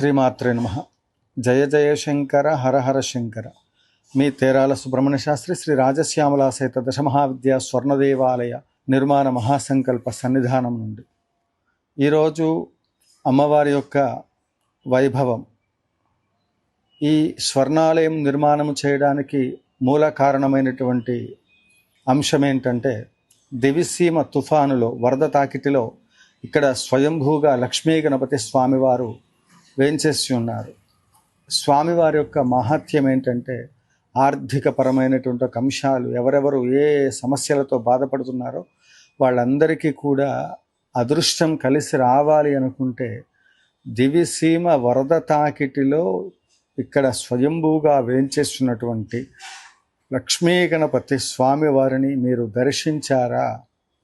శ్రీమాత్రే నమః. జయ జయ శంకర హర హర శంకర. మీ తేరాల సుబ్రహ్మణ్య శాస్త్రి శ్రీ రాజశ్యామలా సహిత దశమహావిద్యా స్వర్ణదేవాలయ నిర్మాణ మహాసంకల్ప సన్నిధానం నుండి ఈరోజు అమ్మవారి యొక్క వైభవం, ఈ స్వర్ణాలయం నిర్మాణం చేయడానికి మూల కారణమైనటువంటి అంశం ఏంటంటే, దివిసీమ తుఫానులో వరద తాకిటిలో ఇక్కడ స్వయంభూగా లక్ష్మీ గణపతి స్వామివారు వేంచేసి ఉన్నారు. స్వామివారి యొక్క మహత్యం ఏంటంటే, ఆర్థిక పరమైనటువంటి అంశాలు ఎవరెవరు ఏ సమస్యలతో బాధపడుతున్నారో వాళ్ళందరికీ కూడా అదృష్టం కలిసి రావాలి అనుకుంటే దివిసీమ వరద తాకిటిలో ఇక్కడ స్వయంభూగా వేంచేస్తున్నటువంటి లక్ష్మీ గణపతి స్వామివారిని మీరు దర్శించారా,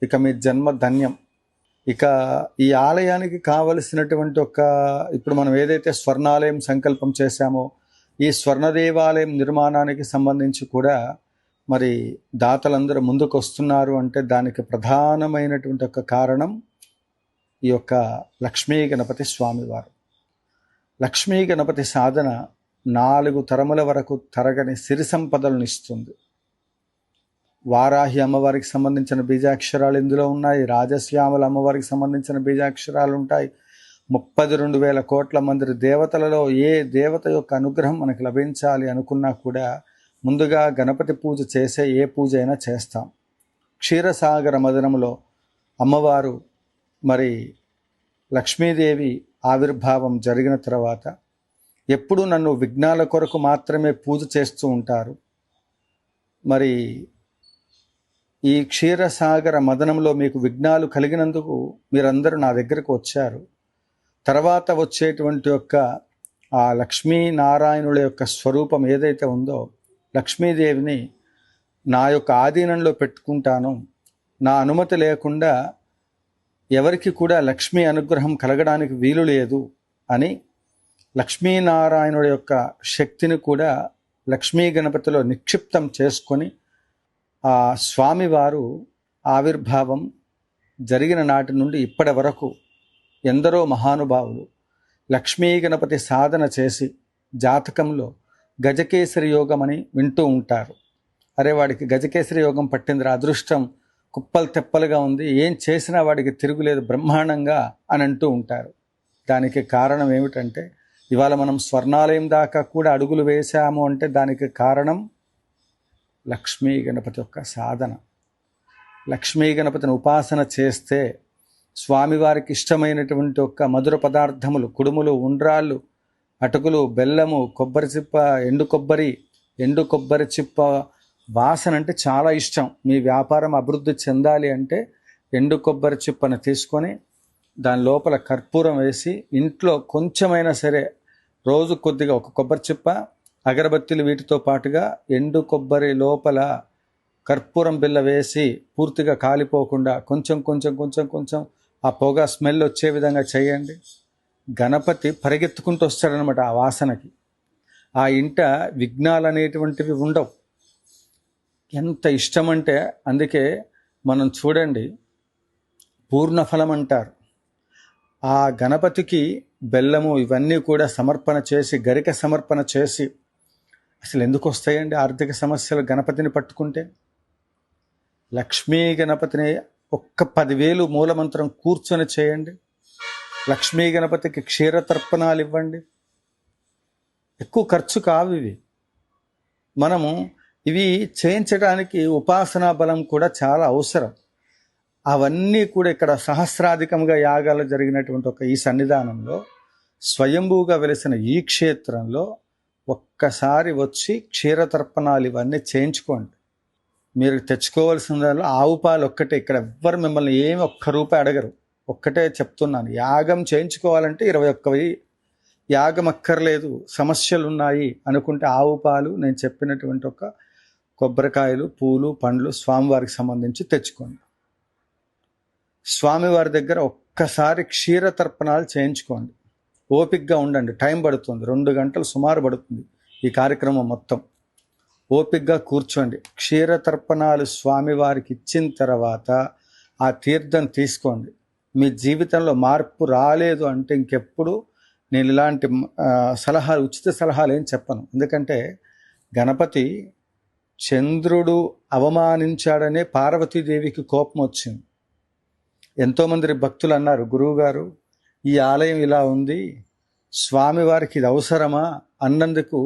ఇక మీ జన్మ ధన్యం. ఇక ఈ ఆలయానికి కావలసినటువంటి ఇప్పుడు మనం ఏదైతే స్వర్ణాలయం సంకల్పం చేశామో, ఈ స్వర్ణదేవాలయం నిర్మాణానికి సంబంధించి కూడా మరి దాతలందరూ ముందుకు వస్తున్నారు అంటే దానికి ప్రధానమైనటువంటి ఒక కారణం ఈ యొక్క లక్ష్మీ గణపతి స్వామివారు. లక్ష్మీ గణపతి సాధన 4 తరముల వరకు తరగని సిరి సంపదలను ఇస్తుంది. వారాహి అమ్మవారికి సంబంధించిన బీజాక్షరాలు ఇందులో ఉన్నాయి. రాజశ్యామల అమ్మవారికి సంబంధించిన బీజాక్షరాలు ఉంటాయి. 32,000 కోట్ల మంది దేవతలలో ఏ దేవత యొక్క అనుగ్రహం మనకు లభించాలి అనుకున్నా కూడా ముందుగా గణపతి పూజ చేసే ఏ పూజ అయినా చేస్తాం. క్షీరసాగర మదనంలో అమ్మవారు మరి లక్ష్మీదేవి ఆవిర్భావం జరిగిన తర్వాత ఎప్పుడు నన్ను విఘ్నాల కొరకు మాత్రమే పూజ చేస్తూ ఉంటారు. మరి ఈ క్షీరసాగర మదనంలో మీకు విఘ్నాలు కలిగినందుకు మీరందరూ నా దగ్గరకు వచ్చారు. తర్వాత వచ్చేటువంటి ఆ లక్ష్మీనారాయణుల యొక్క స్వరూపం ఏదైతే ఉందో, లక్ష్మీదేవిని నా యొక్క ఆధీనంలో పెట్టుకుంటాను, నా అనుమతి లేకుండా ఎవరికి కూడా లక్ష్మీ అనుగ్రహం కలగడానికి వీలు లేదు అని లక్ష్మీనారాయణుల యొక్క శక్తిని కూడా లక్ష్మీ గణపతిలో నిక్షిప్తం చేసుకొని ఆ స్వామివారు ఆవిర్భావం జరిగిన నాటి నుండి ఇప్పటి వరకు ఎందరో మహానుభావులు లక్ష్మీ గణపతి సాధన చేసి జాతకంలో గజకేసరి యోగం అని వింటూ ఉంటారు. అరే వాడికి గజకేసరి యోగం పట్టిందిరా, అదృష్టం కుప్పలు తెప్పలుగా ఉంది, ఏం చేసినా వాడికి తిరుగులేదు బ్రహ్మాండంగా అని అంటూ ఉంటారు. దానికి కారణం ఏమిటంటే, ఇవాళ మనం స్వర్ణాలయం దాకా కూడా అడుగులు వేశాము అంటే దానికి కారణం లక్ష్మీ గణపతి యొక్క సాధన. లక్ష్మీ గణపతిని ఉపాసన చేస్తే స్వామివారికి ఇష్టమైనటువంటి మధుర పదార్థములు, కుడుములు, ఉండ్రాళ్ళు, అటుకులు, బెల్లము, కొబ్బరి చిప్ప, ఎండు కొబ్బరి చిప్ప వాసన అంటే చాలా ఇష్టం. మీ వ్యాపారం అభివృద్ధి చెందాలి అంటే ఎండు కొబ్బరి చిప్పను తీసుకొని దాని లోపల కర్పూరం వేసి ఇంట్లో కొంచెమైనా సరే రోజు కొద్దిగా ఒక కొబ్బరి చిప్ప, అగరబత్తీలు వీటితో పాటుగా ఎండు కొబ్బరి లోపల కర్పూరం బిళ్ళ వేసి పూర్తిగా కాలిపోకుండా కొంచెం కొంచెం కొంచెం కొంచెం ఆ పొగ స్మెల్ వచ్చే విధంగా చేయండి. గణపతి పరిగెత్తుకుంటూ వస్తాడనమాట ఆ వాసనకి. ఆ ఇంట విఘ్నాలు అనేటువంటివి ఉండవు. ఎంత ఇష్టం అంటే అందుకే మనం చూడండి, పూర్ణఫలం అంటారు. ఆ గణపతికి బెల్లము ఇవన్నీ కూడా సమర్పణ చేసి, గరిక సమర్పణ చేసి, అసలు ఎందుకు వస్తాయండి ఆర్థిక సమస్యలు గణపతిని పట్టుకుంటే? లక్ష్మీ గణపతిని 10,000 మూలమంత్రం కూర్చొని చేయండి. లక్ష్మీ గణపతికి క్షీరతర్పణాలు ఇవ్వండి. ఎక్కువ ఖర్చు కావు ఇవి. మనము ఇవి చేయించడానికి ఉపాసనా బలం కూడా చాలా అవసరం. అవన్నీ కూడా ఇక్కడ సహస్రాధికంగా యాగాలు జరిగినటువంటి ఈ సన్నిధానంలో స్వయంభూగా వెలిసిన ఈ క్షేత్రంలో ఒక్కసారి వచ్చి క్షీరతర్పణాలు ఇవన్నీ చేయించుకోండి. మీరు తెచ్చుకోవాల్సిన ఆవు పాలు ఒక్కటే. ఇక్కడ ఎవ్వరు మిమ్మల్ని ఏమి ₹1 అడగరు. ఒక్కటే చెప్తున్నాను, యాగం చేయించుకోవాలంటే 21,000. యాగం అక్కర్లేదు, సమస్యలు ఉన్నాయి అనుకుంటే ఆవు పాలు, నేను చెప్పినటువంటి కొబ్బరికాయలు, పూలు, పండ్లు స్వామివారికి సంబంధించి తెచ్చుకోండి. స్వామివారి దగ్గర ఒక్కసారి క్షీరతర్పణాలు చేయించుకోండి. ఓపికగా ఉండండి, టైం పడుతుంది, 2 గంటలు సుమారు పడుతుంది ఈ కార్యక్రమం మొత్తం. ఓపికగా కూర్చోండి. క్షీరతర్పణాలు స్వామివారికి ఇచ్చిన తర్వాత ఆ తీర్థం తీసుకోండి. మీ జీవితంలో మార్పు రాలేదు అంటే ఇంకెప్పుడు నేను ఇలాంటి సలహాలు, ఉచిత సలహాలు ఏం చెప్పను. ఎందుకంటే గణపతి చంద్రుడు అవమానించాడనే పార్వతీదేవికి కోపం వచ్చింది. ఎంతోమంది భక్తులు అన్నారు, గురువుగారు ఈ ఆలయం ఇలా ఉంది, స్వామివారికి ఇది అవసరమా అన్నందుకు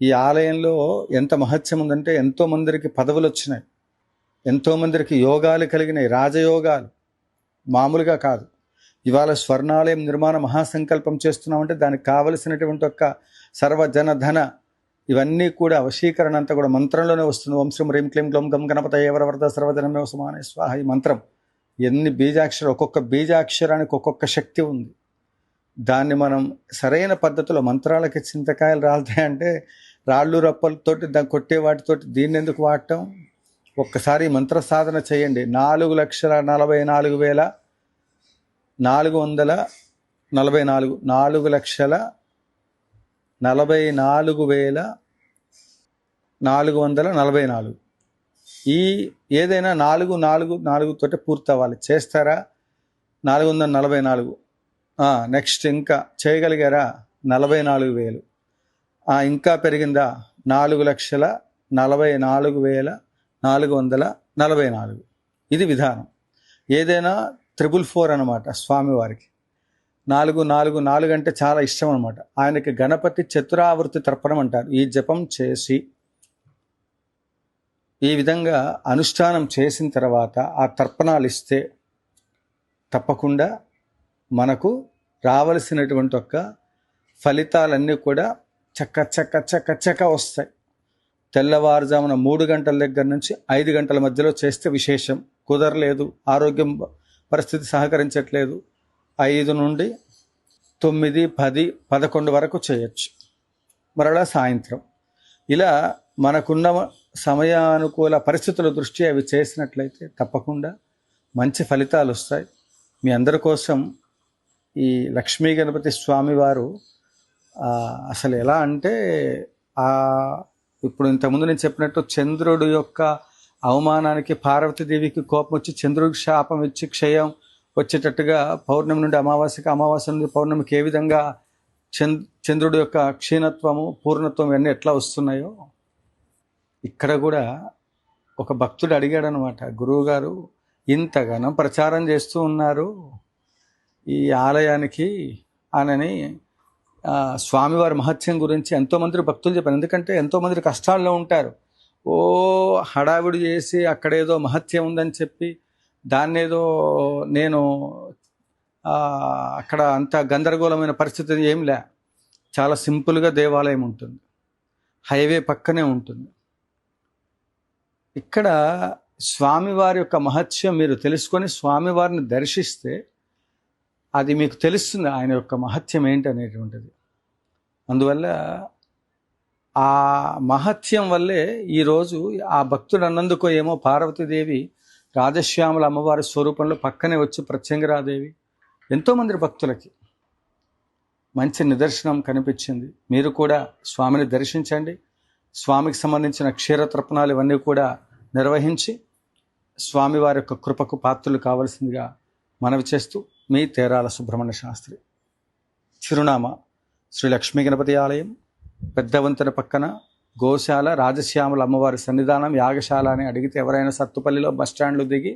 ఈ ఆలయంలో ఎంత మహత్యం ఉందంటే ఎంతోమందికి పదవులు వచ్చినాయి, ఎంతోమందికి యోగాలు కలిగినాయి, రాజయోగాలు, మామూలుగా కాదు. ఇవాళ స్వర్ణాలయం నిర్మాణ మహాసంకల్పం చేస్తున్నామంటే దానికి కావలసినటువంటి ఒక సర్వజనధన ఇవన్నీ కూడా వశీకరణ అంతా కూడా మంత్రంలోనే వస్తుంది. ఓం శ్రీం హ్రీం క్లీం గ్లౌం గం గణపత వరద సర్వజనమే సమానే స్వాహ. ఈ మంత్రం ఎన్ని బీజాక్షరాలు, ఒక్కొక్క బీజాక్షరానికి ఒక్కొక్క శక్తి ఉంది. దాన్ని మనం సరైన పద్ధతిలో, మంత్రాలకి చింతకాయలు రాలుతాయంటే రాళ్ళు రప్పలతోటి దాన్ని కొట్టే వాటితోటి దీన్ని ఎందుకు వాడటం? ఒక్కసారి మంత్ర సాధన చేయండి. 4,44,444 4,44,444 ఈ ఏదైనా 444 తోటి పూర్తి అవ్వాలి. చేస్తారా? 444. నెక్స్ట్ ఇంకా చేయగలిగారా? 44,000. ఇంకా పెరిగిందా? 4,44,444. ఇది విధానం. ఏదైనా 444 అనమాట స్వామివారికి. 444 అంటే చాలా ఇష్టం అనమాట ఆయనకి. గణపతి చతురావృతి తర్పణం అంటారు. ఈ జపం చేసి ఈ విధంగా అనుష్ఠానం చేసిన తర్వాత ఆ తర్పణాలు ఇస్తే తప్పకుండా మనకు రావలసినటువంటి ఒక ఫలితాలన్నీ కూడా చక్క వస్తాయి. తెల్లవారుజామున 3 గంటల దగ్గర నుంచి 5 గంటల మధ్యలో చేస్తే విశేషం. కుదరలేదు, ఆరోగ్యం పరిస్థితి సహకరించట్లేదు, 5 నుండి 9, 10, 11 వరకు చేయొచ్చు. మరలా సాయంత్రం. ఇలా మనకున్న సమయానుకూల పరిస్థితుల దృష్ట్యా అవి చేసినట్లయితే తప్పకుండా మంచి ఫలితాలు వస్తాయి. మీ అందరి కోసం ఈ లక్ష్మీ గణపతి స్వామివారు అసలు ఎలా అంటే ఇప్పుడు ఇంతకుముందు నేను చెప్పినట్టు చంద్రుడు యొక్క అవమానానికి పార్వతీదేవికి కోపం వచ్చి చంద్రుడికి శాపం ఇచ్చి క్షయం వచ్చేటట్టుగా పౌర్ణమి నుండి అమావాస్యకి, అమావాస్య నుండి పౌర్ణమికి ఏ విధంగా చంద్రుడి యొక్క క్షీణత్వము, పూర్ణత్వం ఇవన్నీ ఎట్లా వస్తున్నాయో ఇక్కడ కూడా ఒక భక్తుడు అడిగాడు అనమాట, గురువుగారు ఇంతగానో ప్రచారం చేస్తూ ఉన్నారు ఈ ఆలయానికి అనని స్వామివారి మహత్యం గురించి ఎంతోమంది భక్తులు చెప్పారు. ఎందుకంటే ఎంతోమంది కష్టాల్లో ఉంటారు. హడావిడి చేసి అక్కడేదో మహత్యం ఉందని చెప్పి దాన్నేదో నేను అక్కడ అంత గందరగోళమైన పరిస్థితి ఏం లే. చాలా సింపుల్గా దేవాలయం ఉంటుంది, హైవే పక్కనే ఉంటుంది. ఇక్కడ స్వామివారి యొక్క మహత్యం మీరు తెలుసుకొని స్వామివారిని దర్శిస్తే అది మీకు తెలుస్తుంది ఆయన యొక్క మహత్యం ఏంటి అనేటువంటిది. అందువల్ల ఆ మహత్యం వల్లే ఈరోజు ఆ భక్తుడు అన్నందుకో ఏమో పార్వతీదేవి రాజశ్యామల అమ్మవారి స్వరూపంలో పక్కనే వచ్చి ప్రత్యంగిరాదేవి ఎంతోమంది భక్తులకి మంచి నిదర్శనం కనిపించింది. మీరు కూడా స్వామిని దర్శించండి. స్వామికి సంబంధించిన క్షీరతర్పణాలు ఇవన్నీ కూడా నిర్వహించి స్వామివారి యొక్క కృపకు పాత్రలు కావలసిందిగా మనవి చేస్తూ మీ తేరాల సుబ్రహ్మణ్య శాస్త్రి. చిరునామా శ్రీ లక్ష్మీ గణపతి ఆలయం, పెద్ద వంతెన పక్కన గోశాల, రాజశ్యామల అమ్మవారి సన్నిధానం, యాగశాల అని అడిగితే ఎవరైనా సత్తుపల్లిలో బస్టాండ్లో దిగి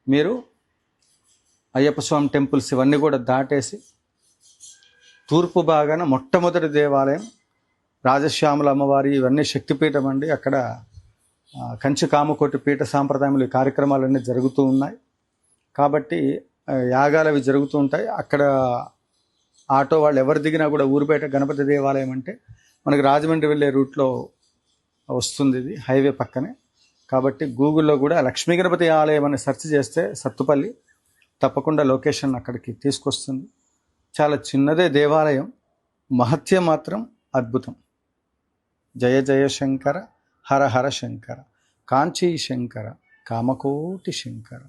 మీరు అయ్యప్ప స్వామి టెంపుల్స్ ఇవన్నీ కూడా దాటేసి తూర్పు భాగాన మొట్టమొదటి దేవాలయం రాజశ్యామల అమ్మవారి, ఇవన్నీ శక్తిపీఠం అండి. అక్కడ కంచి కామకోటి పీఠ సాంప్రదాయంలో ఈ కార్యక్రమాలన్నీ జరుగుతూ ఉన్నాయి కాబట్టి యాగాలు అవి జరుగుతూ ఉంటాయి. అక్కడ ఆటో వాళ్ళు ఎవరు దిగినా కూడా ఊరిపేట గణపతి దేవాలయం అంటే మనకి రాజమండ్రి వెళ్ళే రూట్లో వస్తుంది, ఇది హైవే పక్కనే. కాబట్టి గూగుల్లో కూడా లక్ష్మీ గణపతి ఆలయం అని సెర్చ్ చేస్తే సత్తుపల్లి తప్పకుండా లొకేషన్ అక్కడికి తీసుకొస్తుంది. చాలా చిన్నదే దేవాలయం, మహత్యం మాత్రం అద్భుతం. జయ జయ శంకర, హర హర శంకర, కాంచీ శంకర, కామకోటి శంకర.